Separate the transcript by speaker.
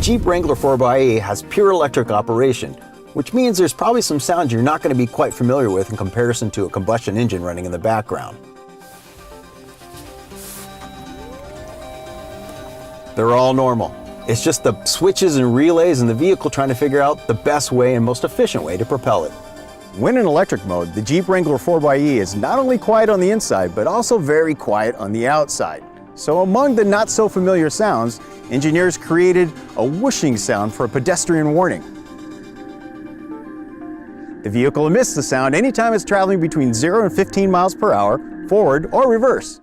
Speaker 1: Jeep Wrangler 4xe has pure electric operation, which means there's probably some sounds you're not going to be quite familiar with in comparison to a combustion engine running in the background. They're all normal. It's just the switches and relays in the vehicle trying to figure out the best way and most efficient way to propel it. When in electric mode, the Jeep Wrangler 4xe is not only quiet on the inside, but also very quiet on the outside. So among the not so familiar sounds, engineers created a whooshing sound for a pedestrian warning. The vehicle emits the sound anytime it's traveling between 0 and 15 miles per hour, forward or reverse.